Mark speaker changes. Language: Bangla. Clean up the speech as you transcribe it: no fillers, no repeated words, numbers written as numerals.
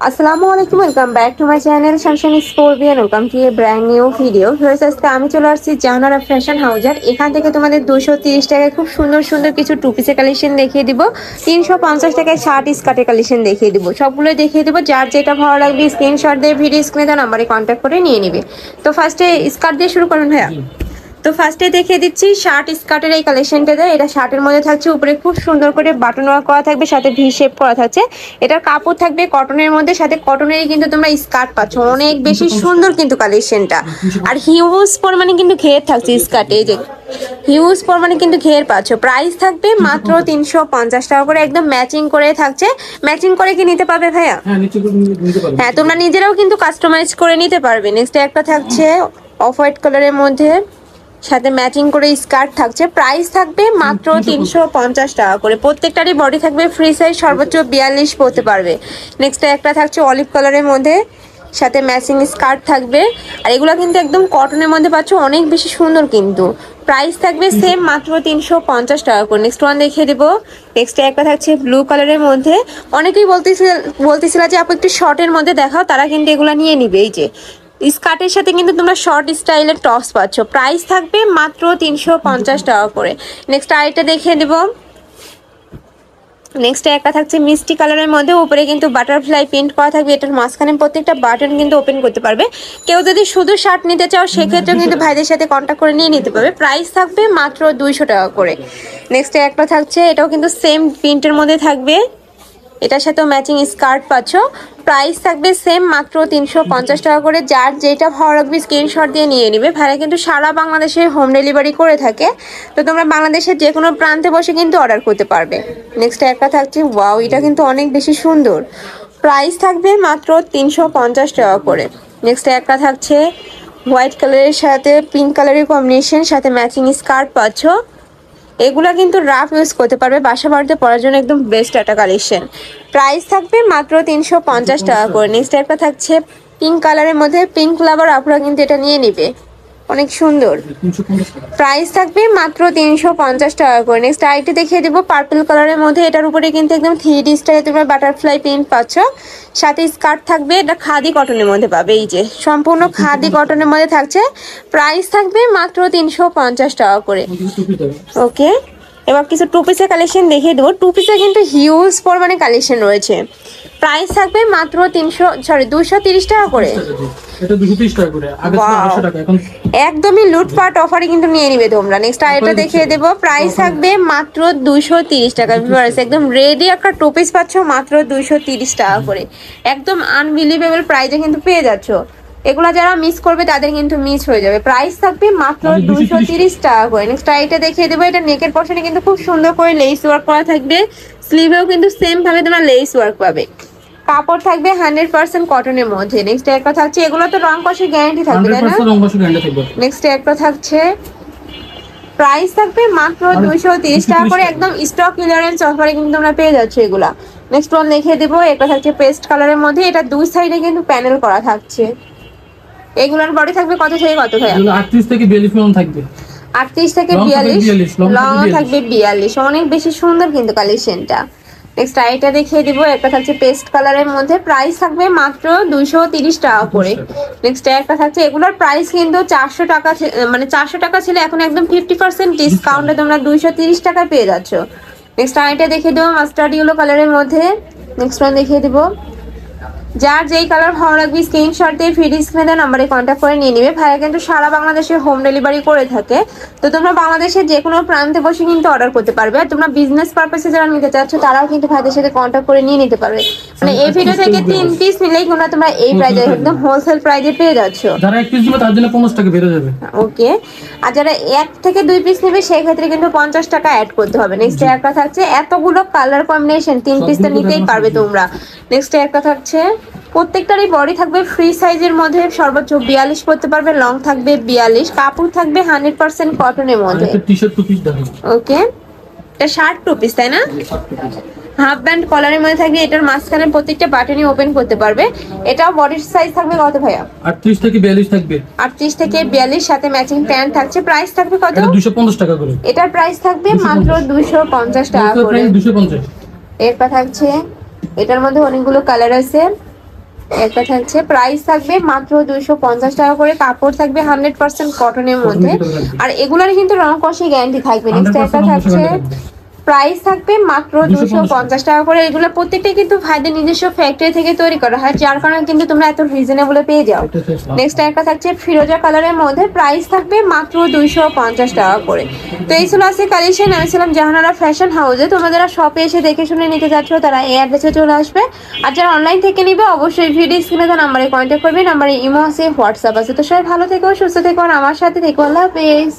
Speaker 1: আসসালামু আলাইকুম, welcome back to my channel Shanshan Scorpion. Welcome to a brand new video. আজকে আমি চলে আসছি জাহানারা ফ্যাশন হাউজার। এখান থেকে তোমাদের 230 টাকায় খুব সুন্দর সুন্দর কিছু টু পিসের কালেকশন দেখিয়ে দিব। 350 টাকায় শার্ট স্কার্টের কালেকশন দেখিয়ে দিব। সবগুলো দেখিয়ে দিব। যার যেটা ভালো লাগবে স্ক্রিনশট দিয়ে ভিডিও স্ক্রিনে দেওয়া নাম্বারে কন্ট্যাক্ট করে নিয়ে নিবে। তো ফার্স্টে স্কার্ট দিয়ে শুরু করুন ভাইয়া। তো ফার্স্টে দেখিয়ে দিচ্ছি শার্ট স্কার্টের এই কালেকশনটা দেয়। এটা শার্টের মধ্যে থাকছে, উপরে খুব সুন্দর করে বাটন ওয়ার্ক করা থাকবে, সাথে ভি শেপ করা থাকছে। এটার কাপড় থাকবে কটনের মধ্যে, সাথে কটনেরই কিন্তু তোমরা স্কার্ট পাচ্ছ। অনেক বেশি সুন্দর কিন্তু কালেকশনটা। আর হিউজ পরিমাণে কিন্তু ঘের থাকছে স্কার্টে, এই যে হিউজ পরিমাণে কিন্তু ঘের পাচ্ছ। প্রাইস থাকবে মাত্র 350 টাকা করে, একদম ম্যাচিং করে থাকছে। ম্যাচিং করে কি নিতে পারবে ভাইয়া? হ্যাঁ, তোমরা নিজেরাও কিন্তু কাস্টমাইজ করে নিতে পারবে। নেক্সট একটা থাকছে অফ হোয়াইট কালারের মধ্যে, সাথে ম্যাচিং করে স্কার্ট থাকছে। প্রাইস থাকবে মাত্র 350 টাকা করে। প্রত্যেকটারই বডি থাকবে ফ্রি সাইজ, সর্বোচ্চ 42 পরতে পারবে। নেক্সট একটা থাকছে অলিভ কালারের মধ্যে, সাথে ম্যাচিং স্কার্ট থাকবে। আর এগুলো কিন্তু একদম কটনের মধ্যে পাচ্ছ, অনেক বেশি সুন্দর কিন্তু। প্রাইস থাকবে সেম মাত্র 350 টাকা করে। নেক্সট ওয়ান দেখিয়ে দেবো। নেক্সট একটা থাকছে ব্লু কালারের মধ্যে। অনেকেই বলতেছিল যে আপু একটু শর্টের মধ্যে দেখাও, তারা কিন্তু এগুলো নিয়ে নিবে। এই যে স্কার্টের সাথে কিন্তু তোমরা শর্ট স্টাইলের টপস পাচ্ছ। প্রাইস থাকবে মাত্র 350 টাকা করে। নেক্সট আরেকটা দেখিয়ে দেব। নেক্সট একটা থাকছে মিষ্টি কালারের মধ্যে, উপরে কিন্তু বাটারফ্লাই প্রিন্ট করা থাকবে। এটার মাঝখানে প্রত্যেকটা বাটন কিন্তু ওপেন করতে পারবে। কেউ যদি শুধু শার্ট নিতে চাও সেক্ষেত্রেও কিন্তু ভাইদের সাথে কন্ট্যাক্ট করে নিয়ে নিতে পারবে। প্রাইস থাকবে মাত্র 200 টাকা করে। নেক্সট একটা থাকছে, এটাও কিন্তু সেম প্রিন্টের মধ্যে থাকবে। এটার সাথেও ম্যাচিং স্কার্ট পাচ্ছ। প্রাইস থাকবে সেম মাত্র 350 টাকা করে। যার যেটা ভালো লাগবে স্ক্রিনশট দিয়ে নিয়ে নিবে। ভাইরা কিন্তু সারা বাংলাদেশে হোম ডেলিভারি করে থাকে। তো তোমরা বাংলাদেশের যে কোনো প্রান্তে বসে কিন্তু অর্ডার করতে পারবে। নেক্সট একটা থাকছে, ওয়াও, এটা কিন্তু অনেক বেশি সুন্দর। প্রাইস থাকবে মাত্র 350 টাকা করে। নেক্সট একটা থাকছে হোয়াইট কালারের সাথে পিঙ্ক কালারের কম্বিনেশন, সাথে ম্যাচিং স্কার্ট পাচ্ছ। এগুলা কিন্তু রাফ ইউজ করতে পারবে, বাসা বাড়িতে পরার জন্য একদম বেস্ট একটা কালেকশন। প্রাইস থাকবে মাত্র 350 টাকা করে। নেক্সট একটা থাকছে পিঙ্ক কালারের মধ্যে, পিঙ্ক লাভার আপনারা কিন্তু এটা নিয়ে নিবে, অনেক সুন্দর। প্রাইস থাকবে মাত্র 350 টাকা করে। নেক্সট আইটি দেখিয়ে দেবো পার্পল কালারের মধ্যে। এটার উপরে কিন্তু একদম 3D স্টাইলে তোমরা বাটারফ্লাই প্রিন্ট পাচ্ছ, সাথে স্কার্ট থাকবে। এটা খাদি কটনের মধ্যে পাবে, এই যে সম্পূর্ণ খাদি কটনের মধ্যে থাকছে। প্রাইস থাকবে মাত্র 350 টাকা করে। ওকে, এবার কিছু টু পিসের কালেকশন দেখিয়ে দেবো। টু পিসে কিন্তু হিউজ পরিমাণে কালেকশন রয়েছে। প্রাইস থাকবে মাত্র 230 টাকা করে।
Speaker 2: এটা 230 টাকা করে, আগে ছিল 800 টাকা, এখন
Speaker 1: একদমই লুটপাট অফারে কিন্তু নিয়ে নিবে তোমরা। নেক্সট আরেকটা দেখিয়ে দেবো। প্রাইস থাকবে মাত্র 230 টাকা। ভিউয়ার্স, একদম রেডি একটা টু পিস পাচ্ছ মাত্র 230 টাকা করে। একদম আনবিলিভেবল প্রাইসে কিন্তু পেয়ে যাচ্ছ। এগুলা যারা মিস করবে তাদের কিন্তু মিস হয়ে যাবে। প্রাইস থাকবে মাত্র 230 টাকা করে। নেক্সট আরেকটা দেখিয়ে দেবো। এটা নেকের পশনে কিন্তু খুব সুন্দর করে লেস ওয়ার্ক করা থাকবে। স্লিভেও কিন্তু সেম ভাবে তোমরা লেস ওয়ার্ক পাবে। কাপড় থাকবে 100% কটনের মধ্যে। নেক্সট একটা থাকছে, এগুলো তো রং কষের গ্যারান্টি থাকবে তাই না?
Speaker 2: 100% রং কষের গ্যারান্টি থাকবে।
Speaker 1: নেক্সট একটা থাকছে, প্রাইস থাকবে মাত্র 230 টাকা করে। একদম স্টক ক্লিয়ারেন্স অফারে কিন্তু তোমরা পেয়ে যাচ্ছ এগুলা। নেক্সট ওয়ান দেখিয়ে দেবো। এটা থাকছে পেস্ট কালারের মধ্যে। এটা দুই সাইডে কিন্তু প্যানেল করা থাকছে। এগুলার বডি থাকবে কত থেকে কত ভাইয়া?
Speaker 2: এগুলো 38 থেকে 42 পর্যন্ত থাকবে।
Speaker 1: 38 থেকে 42, লং থাকবে 42। অনেক বেশি সুন্দর কিন্তু কালেকশনটা। নেক্সট আইটা দেখিয়ে দিব। একটা থাকছে পেস্ট কালারের মধ্যে। প্রাইস থাকবে মাত্র 230 টাকা করে। নেক্সট একটা থাকছে, এগুলোর প্রাইস কিন্তু 400 টাকা, মানে 400 টাকা ছিল, এখন একদম 50% ডিসকাউন্টে তোমরা 230 টাকায় পেয়ে যাচ্ছ। নেক্সট আইটা দেখিয়ে দেবো মাস্টার্ড ইয়েলো কালারের মধ্যে। নেক্সট ওয়ান দেখিয়ে দিব। যার যেই কালার ভালো লাগবে স্ক্রিনশট দিয়ে ভিডিও স্ক্রিনে দেওয়া নাম্বারে কন্ট্যাক্ট করে নিয়ে নিবে। ভাইয়া কিন্তু সারা বাংলাদেশে হোম ডেলিভারি করে থাকে। তো তোমরা বাংলাদেশের যে কোনো প্রান্তে বসে কিন্তু অর্ডার করতে পারবে। আর তোমরা বিজনেস পারপাসে যারা নিতে চাচ্ছ তারাও কিন্তু ভাইদের সাথে কন্ট্যাক্ট করে নিয়ে নিতে পারবে। মানে এই ভিডিও থেকে 3 পিস নিলেই তোমরা এই প্রাইজে একদম হোলসেল প্রাইজে পেয়ে যাচ্ছ।
Speaker 2: যারা এক পিস নেবে তার জন্য 50 টাকা বেড়ে যাবে।
Speaker 1: ওকে, আর যারা 1 থেকে 2 পিস নেবে সেই ক্ষেত্রে কিন্তু 50 টাকা অ্যাড করতে হবে। নেক্সট একটা থাকছে, এতগুলো কালার কম্বিনেশন 3 পিস তো নিতেই পারবে তোমরা। নেক্সট একটা থাকছে, প্রত্যেকটারই বডি থাকবে ফ্রি সাইজের মধ্যে, সর্বোচ্চ 42 পরতে পারবে। লং থাকবে 42, কাপড় থাকবে 100% কটনের মধ্যে।
Speaker 2: একটা টি-শার্ট টু পিস দেখো।
Speaker 1: ওকে, এটা শার্ট টু পিস তাই না? হাফ ব্যান্ড কলারের মধ্যে থাকবে। এটার মাঝখানে প্রত্যেকটা বাটনই ওপেন করতে পারবে। এটাও বডির সাইজ থাকবে কত ভাইয়া?
Speaker 2: 38 থেকে 42 থাকবে।
Speaker 1: 38 থেকে 42, সাথে ম্যাচিং প্যান্ট থাকছে। প্রাইস থাকবে কত?
Speaker 2: এটা 250 টাকা করে।
Speaker 1: এটার প্রাইস থাকবে মাত্র 250 টাকা করে।
Speaker 2: 250।
Speaker 1: এরপর থাকছে, এটার মধ্যে অনেকগুলো কালার আছে। একটা থাকছে, প্রাইস থাকবে মাত্র 250 টাকা করে। কাপড় থাকবে 100% কটনের মধ্যে, আর এগুলার কিন্তু রং কষে গ্যারান্টি থাকবে। নেক্সট একটা থাকছে, প্রাইস থাকবে মাত্র 250 টাকা করে। এগুলো প্রত্যেকটাই কিন্তু ভাইদের নিজস্ব ফ্যাক্টরি থেকে তৈরি করা হয়, যার কারণে কিন্তু তোমরা এত রিজনেবলে পেয়ে যাও। নেক্সট একটা থাকছে ফিরোজা কালারের মধ্যে, প্রাইস থাকবে মাত্র 250 টাকা করে। তো এই ছিল আজকে কালেকশন। আমি ছিলাম জাহানারা ফ্যাশন হাউসে। তোমরা যারা শপে এসে দেখে শুনে নিতে যাচ্ছ তারা এই অ্যাড্রেসে চলে আসবে, আর যারা অনলাইন থেকে নিবে অবশ্যই ভিডিও স্ক্রিনে দেওয়া নাম্বারে কন্ট্যাক্ট করবে। নাম্বারে ইমো আছে, হোয়াটসঅ্যাপ আছে। তো সবাই ভালো থেকো, সুস্থ থেকো, আর আমার সাথে থেকো। আল্লাহ হাফেজ।